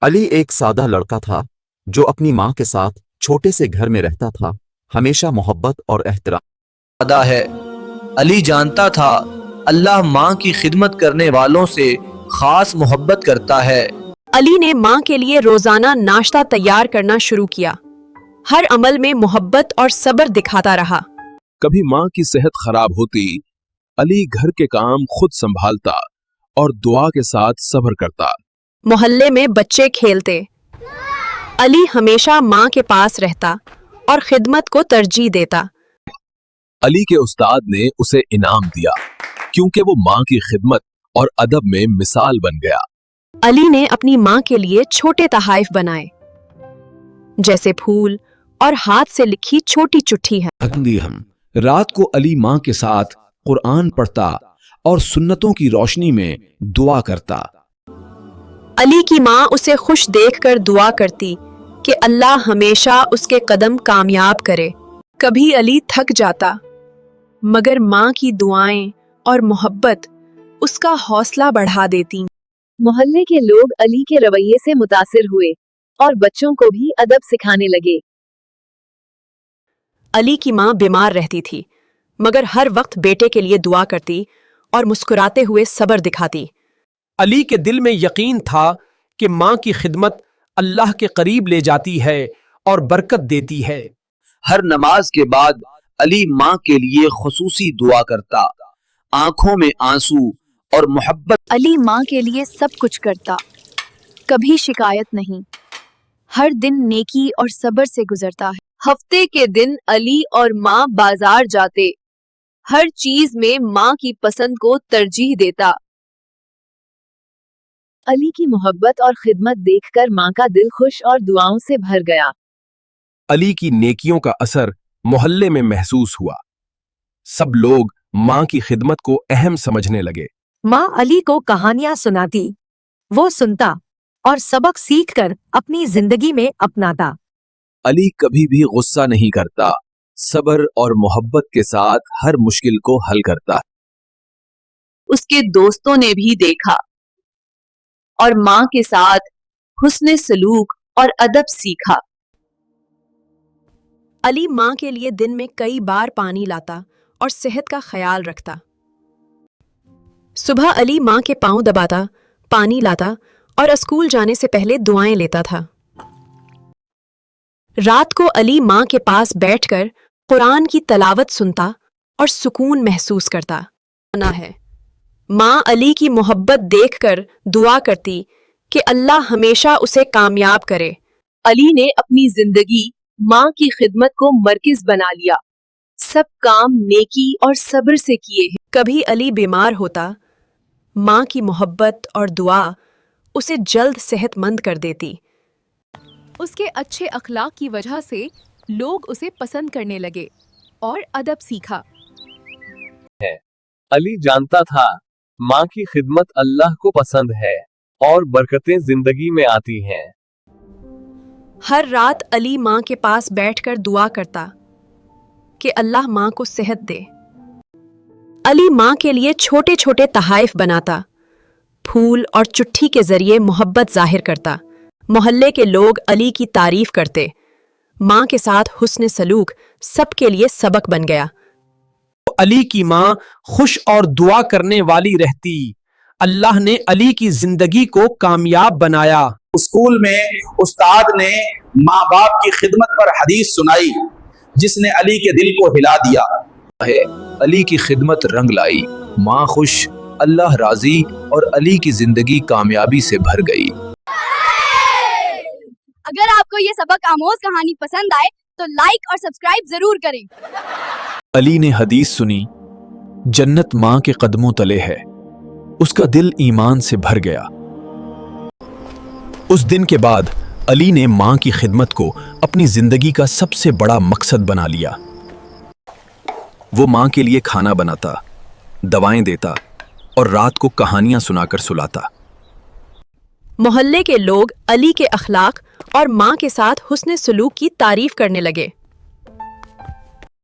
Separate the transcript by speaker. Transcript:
Speaker 1: अली एक सादा लड़का था जो अपनी माँ के साथ छोटे से घर में रहता था। हमेशा मोहब्बत और एहतराम
Speaker 2: अदा है। अली जानता था अल्लाह माँ की खिदमत करने वालों से खास मोहब्बत करता है।
Speaker 3: अली ने माँ के लिए रोजाना नाश्ता तैयार करना शुरू किया। हर अमल में मोहब्बत और सब्र दिखाता रहा।
Speaker 4: कभी माँ की सेहत खराब होती, अली घर के काम खुद संभालता और दुआ के साथ सब्र करता।
Speaker 3: मोहल्ले में बच्चे खेलते, अली हमेशा माँ के पास रहता और खिदमत को तरजीह देता।
Speaker 4: अली के उस्ताद ने उसे इनाम दिया क्योंकि वो माँ की खिदमत और अदब में मिसाल बन गया।
Speaker 3: अली ने अपनी माँ के लिए छोटे तहाइफ बनाए, जैसे फूल और हाथ से लिखी छोटी चिट्ठी है।
Speaker 5: हम रात को अली माँ के साथ कुरान पढ़ता और सुन्नतों की रोशनी में दुआ करता।
Speaker 3: अली की माँ उसे खुश देखकर दुआ करती कि अल्लाह हमेशा उसके कदम कामयाब करे। कभी अली थक जाता, मगर माँ की दुआएं और मोहब्बत उसका हौसला बढ़ा देती।
Speaker 6: मोहल्ले के लोग अली के रवैये से मुतासिर हुए और बच्चों को भी अदब सिखाने लगे।
Speaker 3: अली की माँ बीमार रहती थी, मगर हर वक्त बेटे के लिए दुआ करती और मुस्कुराते हुए सब्र दिखाती।
Speaker 7: अली के दिल में यकीन था कि माँ की खिदमत अल्लाह के करीब ले जाती है और बरकत देती है।
Speaker 2: हर नमाज के बाद अली माँ के लिए खुसूसी दुआ करता, आंखों में आंसू और मोहब्बत।
Speaker 6: अली माँ के लिए सब कुछ करता, कभी शिकायत नहीं। हर दिन नेकी और सब्र से गुजरता है। हफ्ते के दिन अली और माँ बाजार जाते, हर चीज में माँ की पसंद को तरजीह देता। अली की मोहब्बत और खिदमत देखकर माँ का दिल खुश और दुआओं से भर गया।
Speaker 4: अली की नेकियों का असर मोहल्ले में महसूस हुआ। सब लोग माँ की खिदमत को अहम समझने लगे।
Speaker 8: माँ अली को कहानियां सुनाती, वो सुनता और सबक सीखकर अपनी जिंदगी में अपनाता।
Speaker 4: अली कभी भी गुस्सा नहीं करता, सब्र और मोहब्बत के साथ हर मुश्किल को हल करता।
Speaker 6: उसके दोस्तों ने भी देखा और माँ के साथ हुस्न सलूक और अदब सीखा।
Speaker 3: अली माँ के लिए दिन में कई बार पानी लाता और सेहत का ख्याल रखता। सुबह अली माँ के पांव दबाता, पानी लाता और स्कूल जाने से पहले दुआएं लेता था। रात को अली माँ के पास बैठकर कुरान की तलावत सुनता और सुकून महसूस करता। माँ अली की मोहब्बत देखकर दुआ करती कि अल्लाह हमेशा उसे कामयाब करे।
Speaker 6: अली ने अपनी जिंदगी माँ की खिदमत को मरकज बना लिया। सब काम नेकी और सब्र से किए हैं।
Speaker 3: कभी अली बीमार होता, माँ की मोहब्बत और दुआ उसे जल्द सेहतमंद कर देती।
Speaker 9: उसके अच्छे अखलाक की वजह से लोग उसे पसंद करने लगे और अदब सीखा।
Speaker 10: अली जानता था माँ की खिदमत अल्लाह को पसंद है और बरकतें जिंदगी में आती हैं।
Speaker 3: हर रात अली माँ के पास बैठकर दुआ करता कि अल्लाह माँ को सेहत दे। अली माँ के लिए छोटे छोटे तहाइफ बनाता, फूल और चिट्ठी के जरिए मोहब्बत जाहिर करता। मोहल्ले के लोग अली की तारीफ करते। माँ के साथ हुस्न सलूक सबके लिए सबक बन गया।
Speaker 7: अली की माँ खुश और दुआ करने वाली रहती। अल्लाह ने अली की जिंदगी को कामयाब बनाया।
Speaker 11: स्कूल में उस्ताद ने माँ बाप की खिदमत पर हदीस सुनाई, जिसने अली के दिल को हिला दिया।
Speaker 2: अली की खिदमत रंग लाई, माँ खुश, अल्लाह राजी और अली की जिंदगी कामयाबी से भर गई।
Speaker 12: अगर आपको ये सबक आमोज कहानी पसंद आए तो लाइक और सब्सक्राइब जरूर करें।
Speaker 5: अली ने हदीस सुनी, जन्नत माँ के कदमों तले है। उसका दिल ईमान से भर गया। उस दिन के बाद अली ने माँ की खिदमत को अपनी जिंदगी का सबसे बड़ा मकसद बना लिया। वो माँ के लिए खाना बनाता, दवाएं देता और रात को कहानियां सुनाकर सुलाता।
Speaker 3: मोहल्ले के लोग अली के अखलाक और माँ के साथ हुस्न सलूक की तारीफ करने लगे।